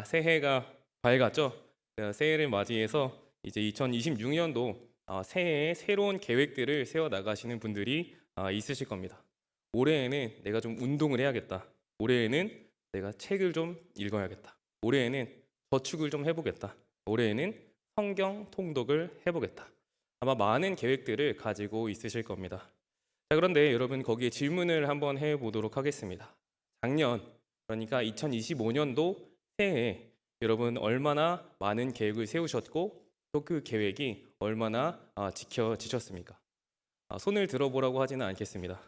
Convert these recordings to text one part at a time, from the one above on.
새해가 밝았죠? 새해를 맞이해서 이제 2026년도 새해에 새로운 계획들을 세워 나가시는 분들이 있으실 겁니다. 올해에는 내가 좀 운동을 해야겠다. 올해에는 내가 책을 좀 읽어야겠다. 올해에는 저축을 좀 해보겠다. 올해에는 성경 통독을 해보겠다. 아마 많은 계획들을 가지고 있으실 겁니다. 자, 그런데 여러분 거기에 질문을 한번 해보도록 하겠습니다. 작년, 그러니까 2025년도 새해에 여러분 얼마나 많은 계획을 세우셨고 또 그 계획이 얼마나 지켜지셨습니까? 손을 들어보라고 하지는 않겠습니다.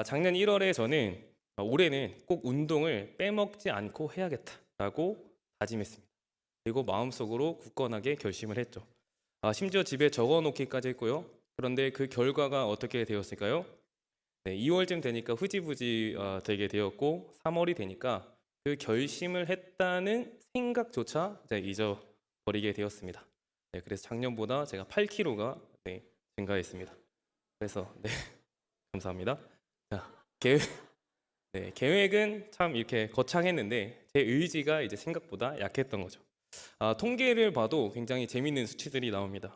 작년 1월에 저는 올해는 꼭 운동을 빼먹지 않고 해야겠다라고 다짐했습니다. 그리고 마음속으로 굳건하게 결심을 했죠. 심지어 집에 적어놓기까지 했고요. 그런데 그 결과가 어떻게 되었을까요? 네, 2월쯤 되니까 흐지부지 되게 되었고 3월이 되니까 그 결심을 했다는 생각조차 이제 잊어버리게 되었습니다. 네, 그래서 작년보다 제가 8kg가 증가했습니다. 그래서 감사합니다. 자, 계획은 참 이렇게 거창했는데 제 의지가 이제 생각보다 약했던 거죠. 통계를 봐도 굉장히 재밌는 수치들이 나옵니다.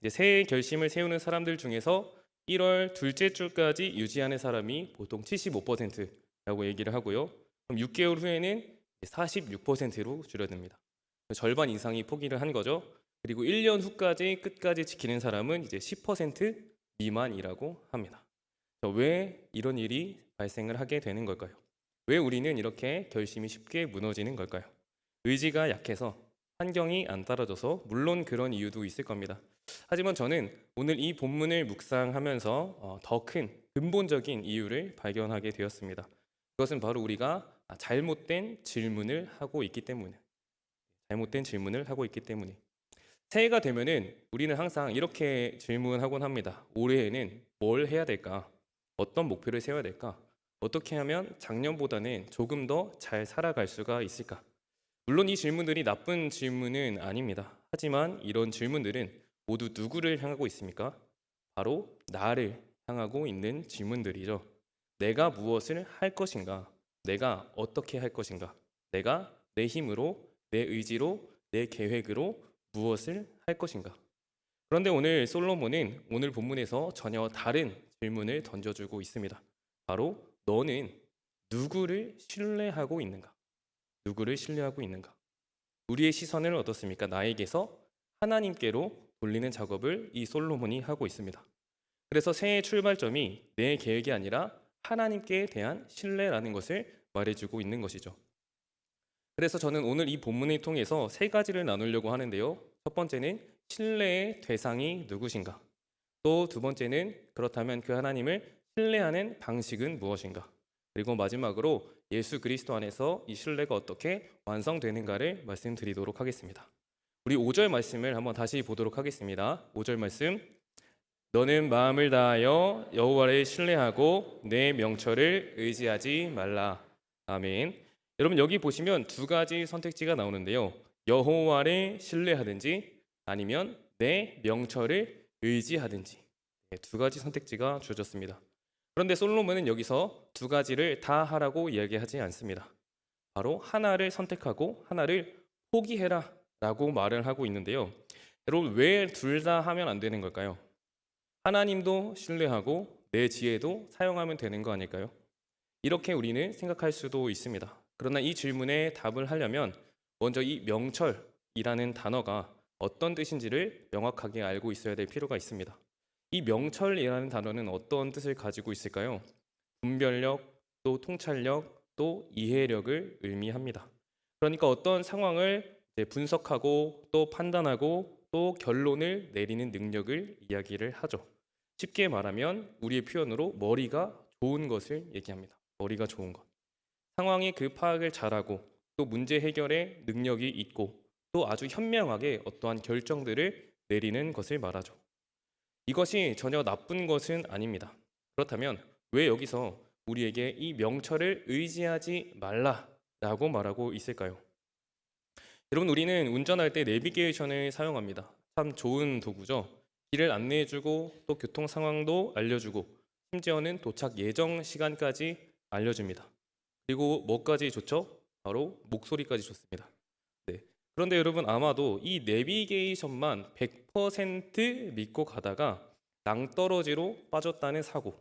이제 새해 결심을 세우는 사람들 중에서 1월 둘째 주까지 유지하는 사람이 보통 75%라고 얘기를 하고요. 그럼 6개월 후에는 46%로 줄어듭니다. 절반 이상이 포기를 한 거죠. 그리고 1년 후까지 끝까지 지키는 사람은 이제 10% 미만이라고 합니다. 왜 이런 일이 발생을 하게 되는 걸까요? 왜 우리는 이렇게 결심이 쉽게 무너지는 걸까요? 의지가 약해서, 환경이 안 따라줘서, 물론 그런 이유도 있을 겁니다. 하지만 저는 오늘 이 본문을 묵상하면서 더 큰 근본적인 이유를 발견하게 되었습니다. 그것은 바로 우리가 잘못된 질문을 하고 있기 때문에, 새해가 되면은 우리는 항상 이렇게 질문하곤 합니다. 올해에는 뭘 해야 될까? 어떤 목표를 세워야 될까? 어떻게 하면 작년보다는 조금 더 잘 살아갈 수가 있을까? 물론 이 질문들이 나쁜 질문은 아닙니다. 하지만 이런 질문들은 모두 누구를 향하고 있습니까? 바로 나를 향하고 있는 질문들이죠. 내가 무엇을 할 것인가? 내가 어떻게 할 것인가? 내가 내 힘으로, 내 의지로, 내 계획으로 무엇을 할 것인가? 그런데 오늘 솔로몬은 오늘 본문에서 전혀 다른 질문을 던져주고 있습니다. 바로 너는 누구를 신뢰하고 있는가? 누구를 신뢰하고 있는가? 우리의 시선을 어떻습니까? 나에게서 하나님께로 돌리는 작업을 이 솔로몬이 하고 있습니다. 그래서 새해 출발점이 내 계획이 아니라 하나님께 대한 신뢰라는 것을 말해주고 있는 것이죠. 그래서 저는 오늘 이 본문을 통해서 세 가지를 나누려고 하는데요. 첫 번째는 신뢰의 대상이 누구신가? 또 두 번째는 그렇다면 그 하나님을 신뢰하는 방식은 무엇인가? 그리고 마지막으로 예수 그리스도 안에서 이 신뢰가 어떻게 완성되는가를 말씀드리도록 하겠습니다. 우리 5절 말씀을 한번 다시 보도록 하겠습니다. 5절 말씀. 너는 마음을 다하여 여호와를 신뢰하고 내 명철을 의지하지 말라. 아멘. 여러분 여기 보시면 두 가지 선택지가 나오는데요. 여호와를 신뢰하든지 아니면 내 명철을 의지하든지 두 가지 선택지가 주어졌습니다. 그런데 솔로몬은 여기서 두 가지를 다 하라고 이야기하지 않습니다. 바로 하나를 선택하고 하나를 포기해라 라고 말을 하고 있는데요. 여러분 왜 둘 다 하면 안 되는 걸까요? 하나님도 신뢰하고 내 지혜도 사용하면 되는 거 아닐까요? 이렇게 우리는 생각할 수도 있습니다. 그러나 이 질문에 답을 하려면 먼저 이 명철이라는 단어가 어떤 뜻인지를 명확하게 알고 있어야 될 필요가 있습니다. 이 명철이라는 단어는 어떤 뜻을 가지고 있을까요? 분별력, 또 통찰력, 또 이해력을 의미합니다. 그러니까 어떤 상황을 분석하고 또 판단하고 또 결론을 내리는 능력을 이야기를 하죠. 쉽게 말하면 우리의 표현으로 머리가 좋은 것을 얘기합니다. 머리가 좋은 것. 상황의 그 파악을 잘하고 또 문제 해결의 능력이 있고 또 아주 현명하게 어떠한 결정들을 내리는 것을 말하죠. 이것이 전혀 나쁜 것은 아닙니다. 그렇다면 왜 여기서 우리에게 이 명철을 의지하지 말라라고 말하고 있을까요? 여러분 우리는 운전할 때 내비게이션을 사용합니다. 참 좋은 도구죠. 길을 안내해주고 또 교통 상황도 알려주고 심지어는 도착 예정 시간까지 알려줍니다. 그리고 뭐까지 좋죠? 바로 목소리까지 좋습니다. 그런데 여러분 아마도 이 내비게이션만 100% 믿고 가다가 낭떠러지로 빠졌다는 사고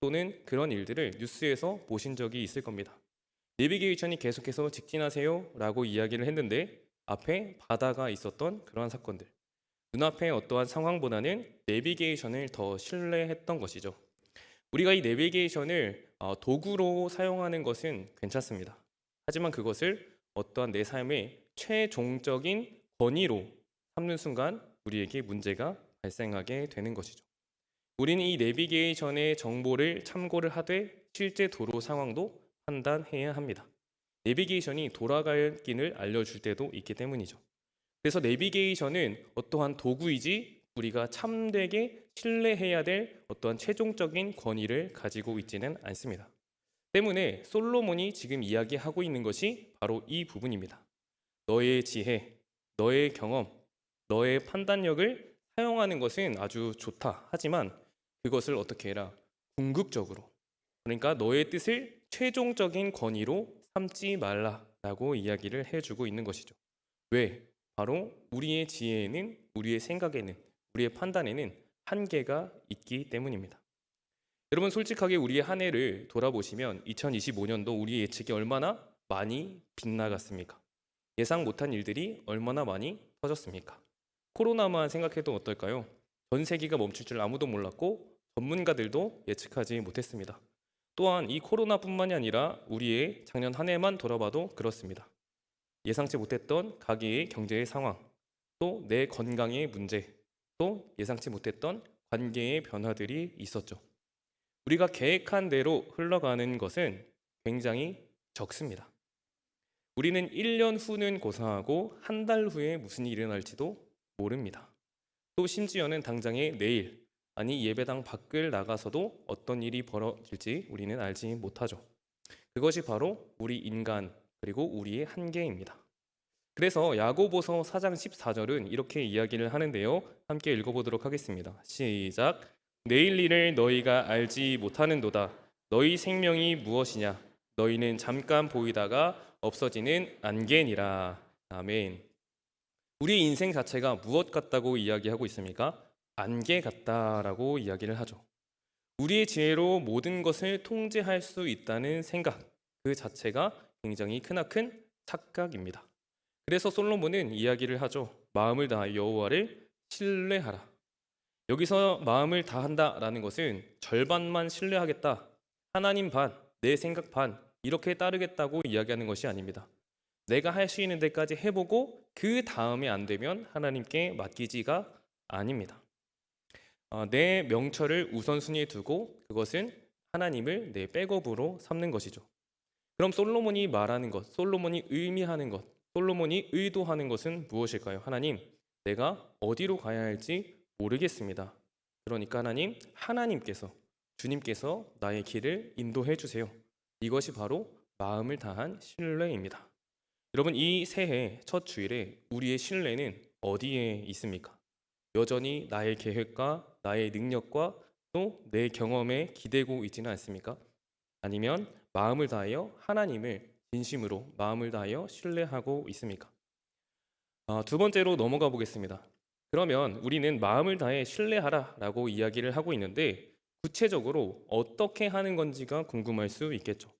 또는 그런 일들을 뉴스에서 보신 적이 있을 겁니다. 내비게이션이 계속해서 직진하세요 라고 이야기를 했는데 앞에 바다가 있었던 그러한 사건들, 눈앞의 어떠한 상황보다는 내비게이션을 더 신뢰했던 것이죠. 우리가 이 내비게이션을 도구로 사용하는 것은 괜찮습니다. 하지만 그것을 어떠한 내 삶의 최종적인 권위로 삼는 순간 우리에게 문제가 발생하게 되는 것이죠. 우리는 이 내비게이션의 정보를 참고를 하되 실제 도로 상황도 판단해야 합니다. 내비게이션이 돌아갈 길을 알려줄 때도 있기 때문이죠. 그래서 내비게이션은 어떠한 도구이지 우리가 참되게 신뢰해야 될 어떠한 최종적인 권위를 가지고 있지는 않습니다. 때문에 솔로몬이 지금 이야기하고 있는 것이 바로 이 부분입니다. 너의 지혜, 너의 경험, 너의 판단력을 사용하는 것은 아주 좋다. 하지만 그것을 어떻게 해라? 궁극적으로. 그러니까 너의 뜻을 최종적인 권위로 삼지 말라라고 이야기를 해주고 있는 것이죠. 왜? 바로 우리의 지혜에는, 우리의 생각에는, 우리의 판단에는 한계가 있기 때문입니다. 여러분 솔직하게 우리의 한 해를 돌아보시면 2025년도 우리의 예측이 얼마나 많이 빗나갔습니까? 예상 못한 일들이 얼마나 많이 터졌습니까? 코로나만 생각해도 어떨까요? 전 세계가 멈출 줄 아무도 몰랐고 전문가들도 예측하지 못했습니다. 또한 이 코로나뿐만이 아니라 우리의 작년 한 해만 돌아봐도 그렇습니다. 예상치 못했던 가계의 경제의 상황, 또 내 건강의 문제, 또 예상치 못했던 관계의 변화들이 있었죠. 우리가 계획한 대로 흘러가는 것은 굉장히 적습니다. 우리는 1년 후는 고사하고 한 달 후에 무슨 일이 일어날지도 모릅니다. 또 심지어는 당장의 내일, 아니 예배당 밖을 나가서도 어떤 일이 벌어질지 우리는 알지 못하죠. 그것이 바로 우리 인간 그리고 우리의 한계입니다. 그래서 야고보서 4장 14절은 이렇게 이야기를 하는데요. 함께 읽어보도록 하겠습니다. 시작. 내일 일을 너희가 알지 못하는도다. 너희 생명이 무엇이냐? 너희는 잠깐 보이다가 없어지는 안개니라. 아멘. 우리 인생 자체가 무엇 같다고 이야기하고 있습니까? 안개 같다라고 이야기를 하죠. 우리의 지혜로 모든 것을 통제할 수 있다는 생각, 그 자체가 굉장히 크나큰 착각입니다. 그래서 솔로몬은 이야기를 하죠. 마음을 다하여 여호와를 신뢰하라. 여기서 마음을 다한다라는 것은 절반만 신뢰하겠다, 하나님 반, 내 생각 반 이렇게 따르겠다고 이야기하는 것이 아닙니다. 내가 할 수 있는 데까지 해보고 그 다음에 안 되면 하나님께 맡기지가 아닙니다. 내 명철을 우선순위에 두고 그것은 하나님을 내 백업으로 삼는 것이죠. 그럼 솔로몬이 말하는 것, 솔로몬이 의미하는 것, 솔로몬이 의도하는 것은 무엇일까요? 하나님, 내가 어디로 가야 할지 모르겠습니다. 그러니까 하나님께서, 주님께서 나의 길을 인도해 주세요. 이것이 바로 마음을 다한 신뢰입니다. 여러분 이 새해 첫 주일에 우리의 신뢰는 어디에 있습니까? 여전히 나의 계획과 나의 능력과 또 내 경험에 기대고 있지는 않습니까? 아니면 마음을 다하여 하나님을 진심으로 마음을 다하여 신뢰하고 있습니까? 두 번째로 넘어가 보겠습니다. 그러면 우리는 마음을 다해 신뢰하라라고 이야기를 하고 있는데 구체적으로 어떻게 하는 건지가 궁금할 수 있겠죠.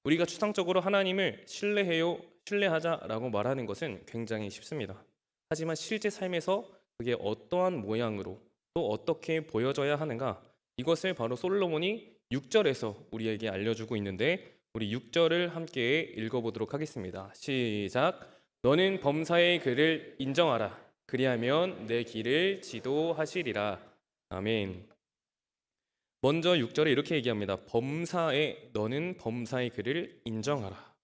우리가 추상적으로 하나님을 신뢰해요, 신뢰하자라고 말하는 것은 굉장히 쉽습니다. 하지만 실제 삶에서 그게 어떠한 모양으로 또 어떻게 보여져야 하는가, 이것을 바로 솔로몬이 6절에서 우리에게 알려주고 있는데 우리 6절을 함께 읽어보도록 하겠습니다. 시작. 너는 범사의 글을 인정하라. 그리하면 내 길을 지도하시리라. 아멘. 먼저 6절에 이렇게 얘기합니다. 너는 범사의 글을 인정하라.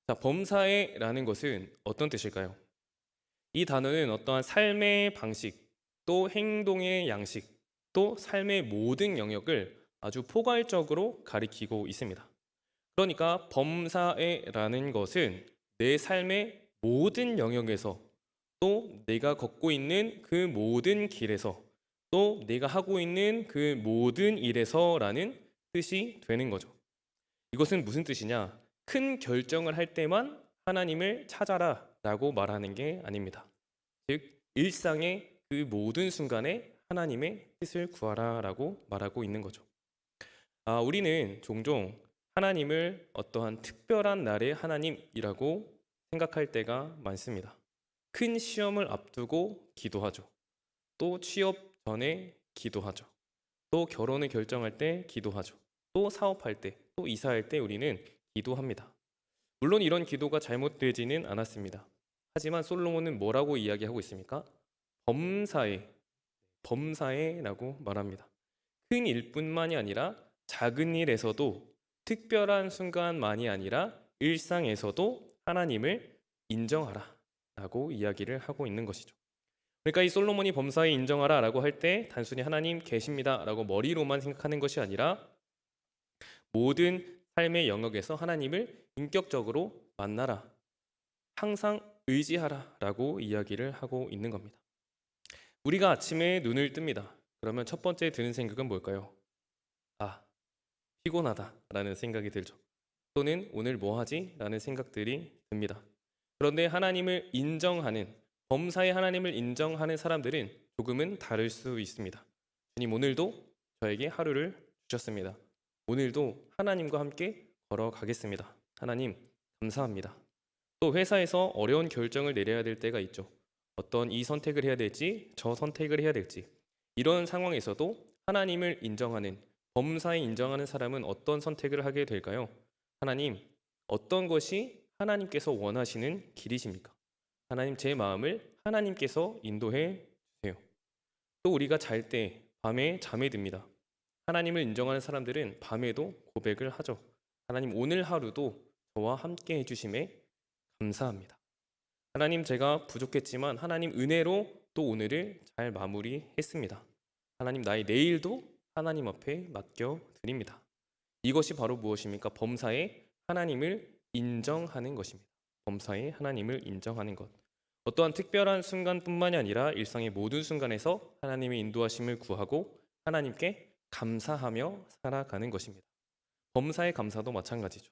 자, 범사에라는 것은 어떤 뜻일까요? 이 단어는 어떠한 삶의 방식, 또 행동의 양식, 또 삶의 모든 영역을 아주 포괄적으로 가리키고 있습니다. 그러니까 범사에라는 것은 내 삶의 모든 영역에서 또 내가 걷고 있는 그 모든 길에서 또 내가 하고 있는 그 모든 일에서라는 뜻이 되는 거죠. 이것은 무슨 뜻이냐? 큰 결정을 할 때만 하나님을 찾아라 라고 말하는 게 아닙니다. 즉 일상의 그 모든 순간에 하나님의 뜻을 구하라 라고 말하고 있는 거죠. 우리는 종종 하나님을 어떠한 특별한 날의 하나님이라고 생각할 때가 많습니다. 큰 시험을 앞두고 기도하죠. 또 취업 전에 기도하죠. 또 결혼을 결정할 때 기도하죠. 또 사업할 때, 또 이사할 때 우리는 기도합니다. 물론 이런 기도가 잘못되지는 않았습니다. 하지만 솔로몬은 뭐라고 이야기하고 있습니까? 범사에라고 말합니다. 큰 일뿐만이 아니라 작은 일에서도, 특별한 순간만이 아니라 일상에서도 하나님을 인정하라 라고 이야기를 하고 있는 것이죠. 그러니까 이 솔로몬이 범사에 인정하라 라고 할 때 단순히 하나님 계십니다 라고 머리로만 생각하는 것이 아니라 모든 삶의 영역에서 하나님을 인격적으로 만나라, 항상 의지하라 라고 이야기를 하고 있는 겁니다. 우리가 아침에 눈을 뜹니다. 그러면 첫 번째 드는 생각은 뭘까요? 피곤하다 라는 생각이 들죠. 또는 오늘 뭐 하지? 라는 생각들이 듭니다. 그런데 하나님을 인정하는, 범사의 하나님을 인정하는 사람들은 조금은 다를 수 있습니다. 주님 오늘도 저에게 하루를 주셨습니다. 오늘도 하나님과 함께 걸어가겠습니다. 하나님 감사합니다. 또 회사에서 어려운 결정을 내려야 될 때가 있죠. 어떤 이 선택을 해야 될지 저 선택을 해야 될지, 이런 상황에서도 하나님을 인정하는, 범사에 인정하는 사람은 어떤 선택을 하게 될까요? 하나님, 어떤 것이 하나님께서 원하시는 길이십니까? 하나님, 제 마음을 하나님께서 인도해 주세요. 또 우리가 잘 때 밤에 잠에 듭니다. 하나님을 인정하는 사람들은 밤에도 고백을 하죠. 하나님, 오늘 하루도 저와 함께 해주심에 감사합니다. 하나님, 제가 부족했지만 하나님 은혜로 또 오늘을 잘 마무리했습니다. 하나님, 나의 내일도 하나님 앞에 맡겨드립니다. 이것이 바로 무엇입니까? 범사에 하나님을 인정하는 것입니다. 범사에 하나님을 인정하는 것. 어떠한 특별한 순간뿐만이 아니라 일상의 모든 순간에서 하나님의 인도하심을 구하고 하나님께 감사하며 살아가는 것입니다. 범사의 감사도 마찬가지죠.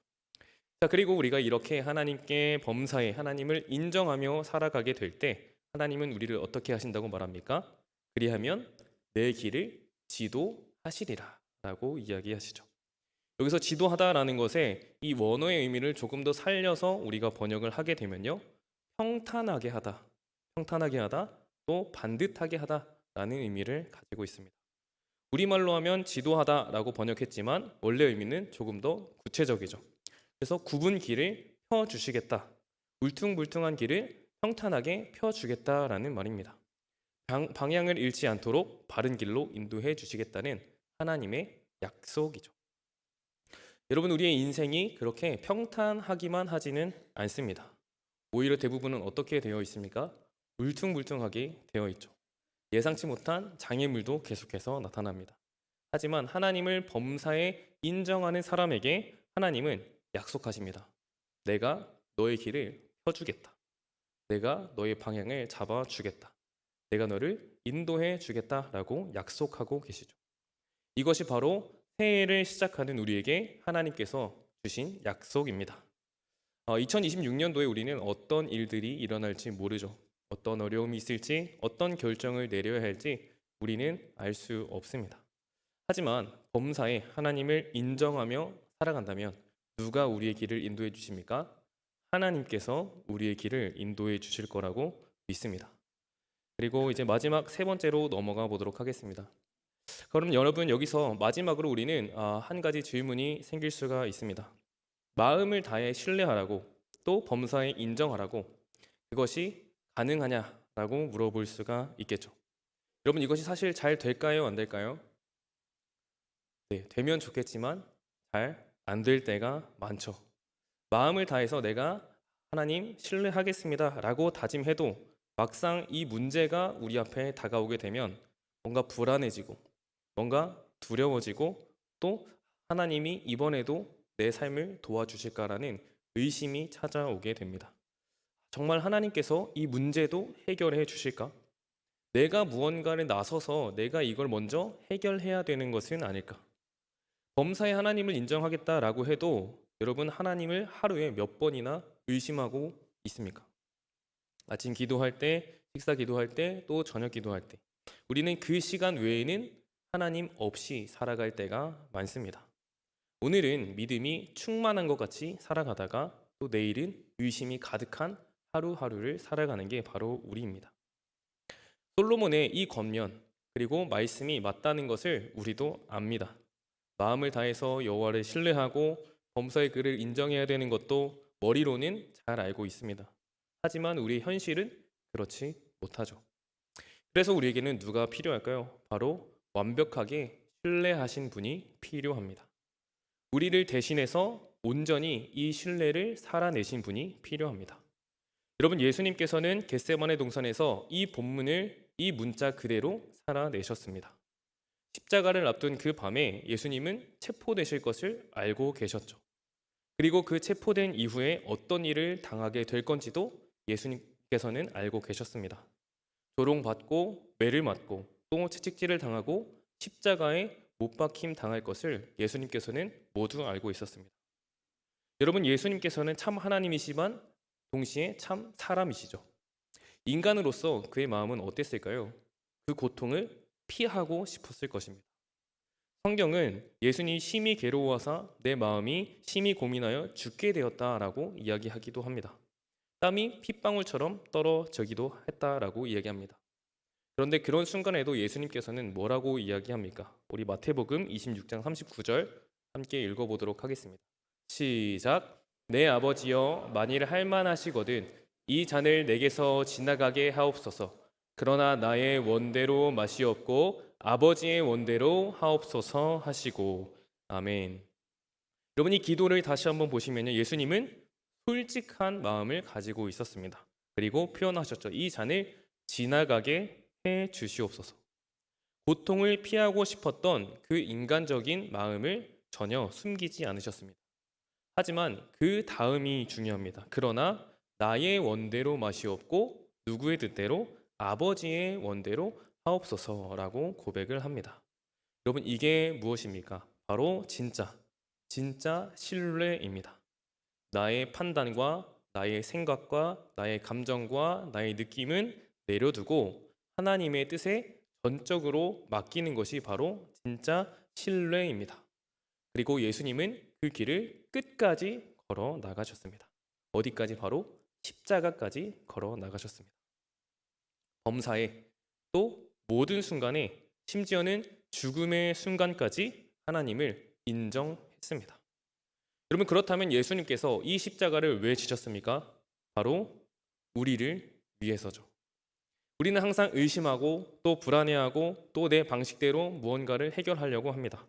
자, 그리고 우리가 이렇게 하나님께 범사에 하나님을 인정하며 살아가게 될 때 하나님은 우리를 어떻게 하신다고 말합니까? 그리하면 내 길을 지도하시리라 라고 이야기하시죠. 여기서 지도하다라는 것에 이 원어의 의미를 조금 더 살려서 우리가 번역을 하게 되면요, 평탄하게 하다, 또 반듯하게 하다라는 의미를 가지고 있습니다. 우리말로 하면 지도하다라고 번역했지만 원래 의미는 조금 더 구체적이죠. 그래서 굽은 길을 펴주시겠다, 울퉁불퉁한 길을 평탄하게 펴주겠다라는 말입니다. 방향을 잃지 않도록 바른 길로 인도해 주시겠다는 하나님의 약속이죠. 여러분, 우리의 인생이 그렇게 평탄하기만 하지는 않습니다. 오히려 대부분은 어떻게 되어 있습니까? 울퉁불퉁하게 되어 있죠. 예상치 못한 장애물도 계속해서 나타납니다. 하지만 하나님을 범사에 인정하는 사람에게 하나님은 약속하십니다. 내가 너의 길을 펴주겠다. 내가 너의 방향을 잡아주겠다. 내가 너를 인도해 주겠다라고 약속하고 계시죠. 이것이 바로 새해를 시작하는 우리에게 하나님께서 주신 약속입니다. 2026년도에 우리는 어떤 일들이 일어날지 모르죠. 어떤 어려움이 있을지, 어떤 결정을 내려야 할지 우리는 알 수 없습니다. 하지만 범사에 하나님을 인정하며 살아간다면 누가 우리의 길을 인도해 주십니까? 하나님께서 우리의 길을 인도해 주실 거라고 믿습니다. 그리고 이제 마지막 세 번째로 넘어가 보도록 하겠습니다. 그럼 여러분, 여기서 마지막으로 우리는 한 가지 질문이 생길 수가 있습니다. 마음을 다해 신뢰하라고, 또 범사에 인정하라고, 그것이 가능하냐라고 물어볼 수가 있겠죠. 여러분, 이것이 사실 잘 될까요? 안 될까요? 네, 되면 좋겠지만 잘 안 될 때가 많죠. 마음을 다해서 내가 하나님 신뢰하겠습니다 라고 다짐해도 막상 이 문제가 우리 앞에 다가오게 되면 뭔가 불안해지고, 뭔가 두려워지고, 또 하나님이 이번에도 내 삶을 도와주실까라는 의심이 찾아오게 됩니다. 정말 하나님께서 이 문제도 해결해 주실까? 내가 무언가를 나서서 내가 이걸 먼저 해결해야 되는 것은 아닐까? 범사에 하나님을 인정하겠다라고 해도 여러분, 하나님을 하루에 몇 번이나 의심하고 있습니까? 아침 기도할 때, 식사 기도할 때, 또 저녁 기도할 때 우리는 그 시간 외에는 하나님 없이 살아갈 때가 많습니다. 오늘은 믿음이 충만한 것 같이 살아가다가 또 내일은 의심이 가득한 하루하루를 살아가는 게 바로 우리입니다. 솔로몬의 이 권면 그리고 말씀이 맞다는 것을 우리도 압니다. 마음을 다해서 여호와를 신뢰하고 범사의 그를 인정해야 되는 것도 머리로는 잘 알고 있습니다. 하지만 우리의 현실은 그렇지 못하죠. 그래서 우리에게는 누가 필요할까요? 바로 완벽하게 신뢰하신 분이 필요합니다. 우리를 대신해서 온전히 이 신뢰를 살아내신 분이 필요합니다. 여러분, 예수님께서는 겟세마네 동산에서 이 본문을 이 문자 그대로 살아내셨습니다. 십자가를 앞둔 그 밤에 예수님은 체포되실 것을 알고 계셨죠. 그리고 그 체포된 이후에 어떤 일을 당하게 될 건지도 예수님께서는 알고 계셨습니다. 조롱받고 매를 맞고 또 채찍질을 당하고 십자가에 못 박힘 당할 것을 예수님께서는 모두 알고 있었습니다. 여러분, 예수님께서는 참 하나님이시지만 동시에 참 사람이시죠. 인간으로서 그의 마음은 어땠을까요? 그 고통을 피하고 싶었을 것입니다. 성경은 예수님이 심히 괴로워하사 내 마음이 심히 고민하여 죽게 되었다라고 이야기하기도 합니다. 땀이 핏방울처럼 떨어지기도 했다라고 이야기합니다. 그런데 그런 순간에도 예수님께서는 뭐라고 이야기합니까? 우리 마태복음 26장 39절 함께 읽어보도록 하겠습니다. 시작. 내 아버지여, 만일 할만하시거든 이 잔을 내게서 지나가게 하옵소서. 그러나 나의 원대로 마시옵고 아버지의 원대로 하옵소서 하시고. 아멘. 여러분, 이 기도를 다시 한번 보시면요, 예수님은 솔직한 마음을 가지고 있었습니다. 그리고 표현하셨죠. 이 잔을 지나가게 해 주시옵소서. 고통을 피하고 싶었던 그 인간적인 마음을 전혀 숨기지 않으셨습니다. 하지만 그 다음이 중요합니다. 그러나 나의 원대로 마시옵고 누구의 뜻대로? 아버지의 원대로 하옵소서라고 고백을 합니다. 여러분, 이게 무엇입니까? 바로 진짜 신뢰입니다. 나의 판단과 나의 생각과 나의 감정과 나의 느낌은 내려두고 하나님의 뜻에 전적으로 맡기는 것이 바로 진짜 신뢰입니다. 그리고 예수님은 그 길을 끝까지 걸어 나가셨습니다. 어디까지? 바로 십자가까지 걸어 나가셨습니다. 범사에 또 모든 순간에 심지어는 죽음의 순간까지 하나님을 인정했습니다. 여러분, 그렇다면 예수님께서 이 십자가를 왜 지셨습니까? 바로 우리를 위해서죠. 우리는 항상 의심하고 또 불안해하고 또 내 방식대로 무언가를 해결하려고 합니다.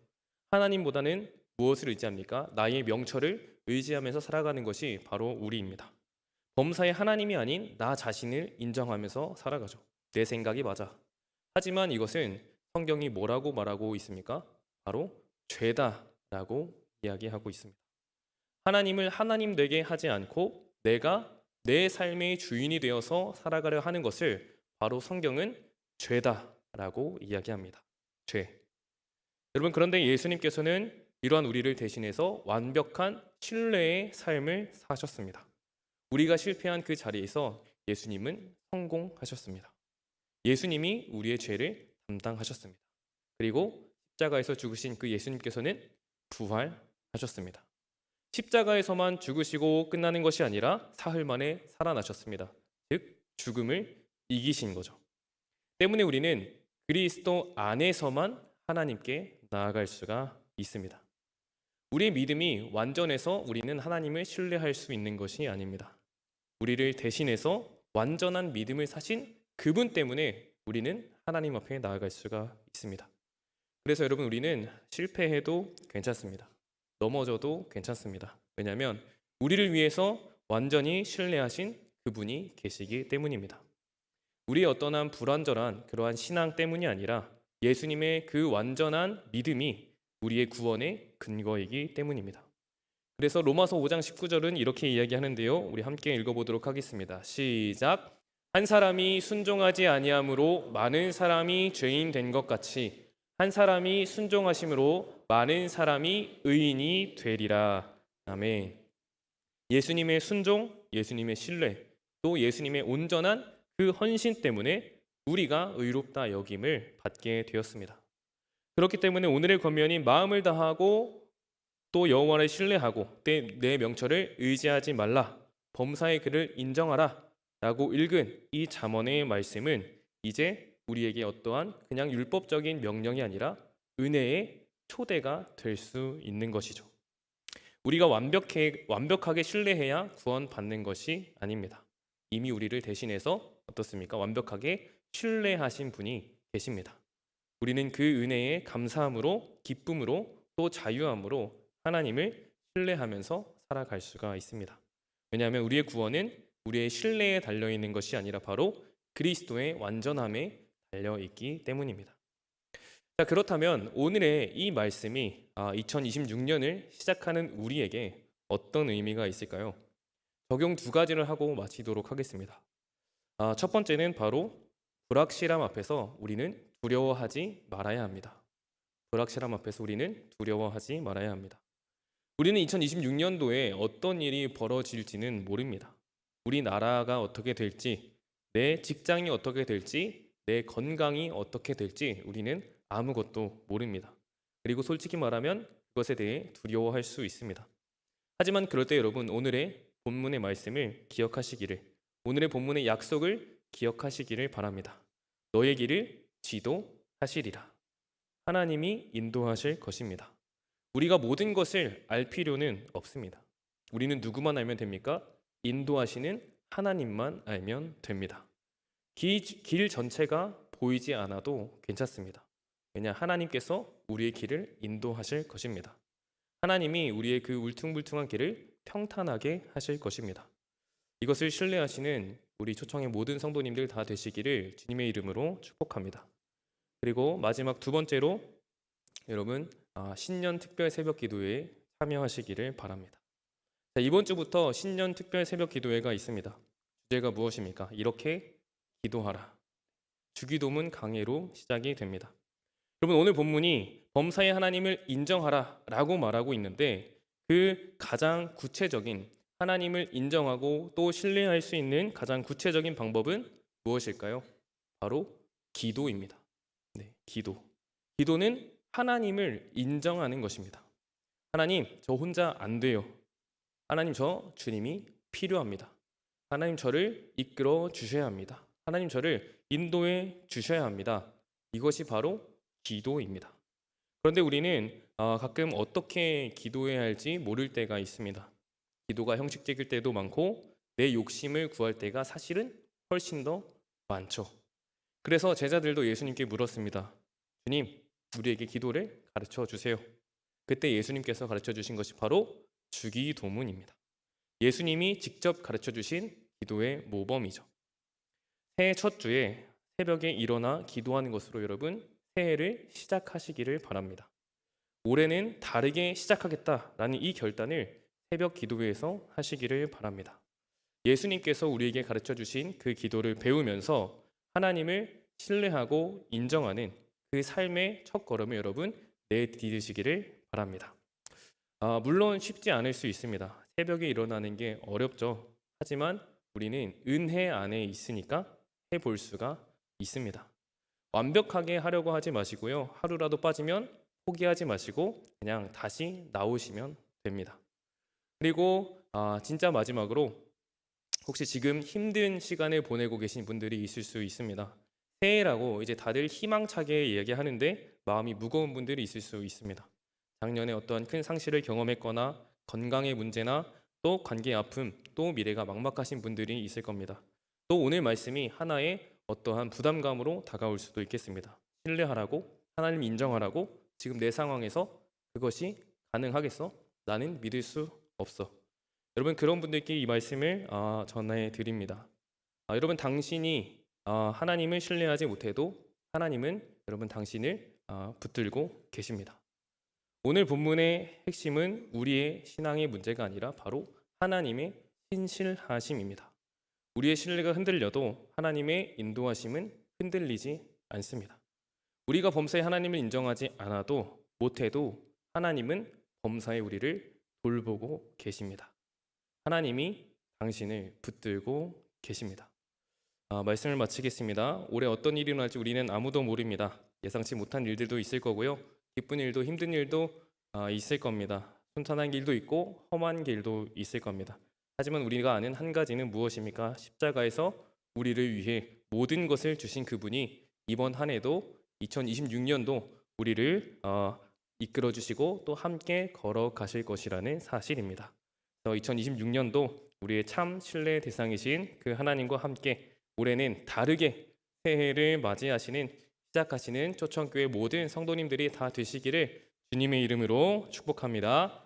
하나님보다는 무엇을 의지합니까? 나의 명철을 의지하면서 살아가는 것이 바로 우리입니다. 범사의 하나님이 아닌 나 자신을 인정하면서 살아가죠. 내 생각이 맞아. 하지만 이것은 성경이 뭐라고 말하고 있습니까? 바로 죄다라고 이야기하고 있습니다. 하나님을 하나님 되게 하지 않고 내가 내 삶의 주인이 되어서 살아가려 하는 것을 바로 성경은 죄다라고 이야기합니다. 죄. 여러분, 그런데 예수님께서는 이러한 우리를 대신해서 완벽한 신뢰의 삶을 사셨습니다. 우리가 실패한 그 자리에서 예수님은 성공하셨습니다. 예수님이 우리의 죄를 담당하셨습니다. 그리고 십자가에서 죽으신 그 예수님께서는 부활하셨습니다. 십자가에서만 죽으시고 끝나는 것이 아니라 사흘 만에 살아나셨습니다. 즉 죽음을 이기신 거죠. 때문에 우리는 그리스도 안에서만 하나님께 나아갈 수가 있습니다. 우리의 믿음이 완전해서 우리는 하나님을 신뢰할 수 있는 것이 아닙니다. 우리를 대신해서 완전한 믿음을 사신 그분 때문에 우리는 하나님 앞에 나아갈 수가 있습니다. 그래서 여러분, 우리는 실패해도 괜찮습니다. 넘어져도 괜찮습니다. 왜냐하면 우리를 위해서 완전히 신뢰하신 그분이 계시기 때문입니다. 우리의 어떠한 불완전한 그러한 신앙 때문이 아니라 예수님의 그 완전한 믿음이 우리의 구원의 근거이기 때문입니다. 그래서 로마서 5장 19절은 이렇게 이야기하는데요. 우리 함께 읽어보도록 하겠습니다. 시작. 한 사람이 순종하지 아니함으로 많은 사람이 죄인 된 것 같이 한 사람이 순종하심으로 많은 사람이 의인이 되리라. 아멘. 예수님의 순종, 예수님의 신뢰, 또 예수님의 온전한 그 헌신 때문에 우리가 의롭다 여김을 받게 되었습니다. 그렇기 때문에 오늘의 권면인 마음을 다하고 또 여호와를 신뢰하고 내 명철을 의지하지 말라, 범사의 그를 인정하라 라고 읽은 이 잠언의 말씀은 이제 우리에게 어떠한 그냥 율법적인 명령이 아니라 은혜의 초대가 될 수 있는 것이죠. 우리가 완벽하게 신뢰해야 구원받는 것이 아닙니다. 이미 우리를 대신해서 어떻습니까? 완벽하게 신뢰하신 분이 계십니다. 우리는 그 은혜에 감사함으로, 기쁨으로, 또 자유함으로 하나님을 신뢰하면서 살아갈 수가 있습니다. 왜냐하면 우리의 구원은 우리의 신뢰에 달려있는 것이 아니라 바로 그리스도의 완전함에 달려있기 때문입니다. 자, 그렇다면 오늘의 이 말씀이 2026년을 시작하는 우리에게 어떤 의미가 있을까요? 적용 두 가지를 하고 마치도록 하겠습니다. 첫 번째는 바로 불확실함 앞에서 우리는 두려워하지 말아야 합니다. 불확실함 앞에서 우리는 두려워하지 말아야 합니다. 우리는 2026년도에 어떤 일이 벌어질지는 모릅니다. 우리나라가 어떻게 될지, 내 직장이 어떻게 될지, 내 건강이 어떻게 될지 우리는 아무것도 모릅니다. 그리고 솔직히 말하면 그것에 대해 두려워할 수 있습니다. 하지만 그럴 때 여러분, 오늘의 본문의 말씀을 기억하시기를, 오늘의 본문의 약속을 기억하시기를 바랍니다. 너의 길을 지도하시리라. 하나님이 인도하실 것입니다. 우리가 모든 것을 알 필요는 없습니다. 우리는 누구만 알면 됩니까? 인도하시는 하나님만 알면 됩니다. 길 전체가 보이지 않아도 괜찮습니다. 왜냐, 하나님께서 우리의 길을 인도하실 것입니다. 하나님이 우리의 그 울퉁불퉁한 길을 평탄하게 하실 것입니다. 이것을 신뢰하시는 우리 초청의 모든 성도님들 다 되시기를 주님의 이름으로 축복합니다. 그리고 마지막 두 번째로 여러분, 신년 특별 새벽 기도회에 참여하시기를 바랍니다. 자, 이번 주부터 신년 특별 새벽 기도회가 있습니다. 주제가 무엇입니까? 이렇게 기도하라. 주기도문 강해로 시작이 됩니다. 여러분, 오늘 본문이 범사의 하나님을 인정하라 라고 말하고 있는데 그 가장 구체적인 하나님을 인정하고 또 신뢰할 수 있는 가장 구체적인 방법은 무엇일까요? 바로 기도입니다. 네, 기도. 기도는 하나님을 인정하는 것입니다. 하나님, 저 혼자 안 돼요. 하나님, 저 주님이 필요합니다. 하나님, 저를 이끌어 주셔야 합니다. 하나님, 저를 인도해 주셔야 합니다. 이것이 바로 기도입니다. 그런데 우리는 가끔 어떻게 기도해야 할지 모를 때가 있습니다. 기도가 형식적일 때도 많고 내 욕심을 구할 때가 사실은 훨씬 더 많죠. 그래서 제자들도 예수님께 물었습니다. 주님, 우리에게 기도를 가르쳐 주세요. 그때 예수님께서 가르쳐 주신 것이 바로 주기도문입니다. 예수님이 직접 가르쳐 주신 기도의 모범이죠. 새해 첫 주에 새벽에 일어나 기도하는 것으로 여러분, 새해를 시작하시기를 바랍니다. 올해는 다르게 시작하겠다라는 이 결단을 새벽 기도회에서 하시기를 바랍니다. 예수님께서 우리에게 가르쳐 주신 그 기도를 배우면서 하나님을 신뢰하고 인정하는 그 삶의 첫걸음을 여러분 내디디시기를 바랍니다. 물론 쉽지 않을 수 있습니다. 새벽에 일어나는 게 어렵죠. 하지만 우리는 은혜 안에 있으니까 해볼 수가 있습니다. 완벽하게 하려고 하지 마시고요. 하루라도 빠지면 포기하지 마시고 그냥 다시 나오시면 됩니다. 그리고 진짜 마지막으로 혹시 지금 힘든 시간을 보내고 계신 분들이 있을 수 있습니다. 새해라고 이제 다들 희망차게 이야기하는데 마음이 무거운 분들이 있을 수 있습니다. 작년에 어떤 큰 상실을 경험했거나 건강의 문제나 또 관계의 아픔, 또 미래가 막막하신 분들이 있을 겁니다. 또 오늘 말씀이 하나의 어떠한 부담감으로 다가올 수도 있겠습니다. 신뢰하라고, 하나님 인정하라고, 지금 내 상황에서 그것이 가능하겠어? 나는 믿을 수 없어. 여러분, 그런 분들께 이 말씀을 전해 드립니다. 여러분, 당신이 하나님을 신뢰하지 못해도 하나님은 여러분 당신을 붙들고 계십니다. 오늘 본문의 핵심은 우리의 신앙의 문제가 아니라 바로 하나님의 신실하심입니다. 우리의 신뢰가 흔들려도 하나님의 인도하심은 흔들리지 않습니다. 우리가 범사에 하나님을 인정하지 않아도 못해도 하나님은 범사에 우리를 돌보고 계십니다. 하나님이 당신을 붙들고 계십니다. 말씀을 마치겠습니다. 올해 어떤 일이 일어날지 우리는 아무도 모릅니다. 예상치 못한 일들도 있을 거고요. 기쁜 일도 힘든 일도 있을 겁니다. 순탄한 길도 있고 험한 길도 있을 겁니다. 하지만 우리가 아는 한 가지는 무엇입니까? 십자가에서 우리를 위해 모든 것을 주신 그분이 이번 한 해도 2026년도 우리를 이끌어 주시고 또 함께 걸어가실 것이라는 사실입니다. 2026년도 우리의 참 신뢰의 대상이신 그 하나님과 함께 올해는 다르게 새해를 맞이하시는 시작하시는 초청교회 모든 성도님들이 다 되시기를 주님의 이름으로 축복합니다.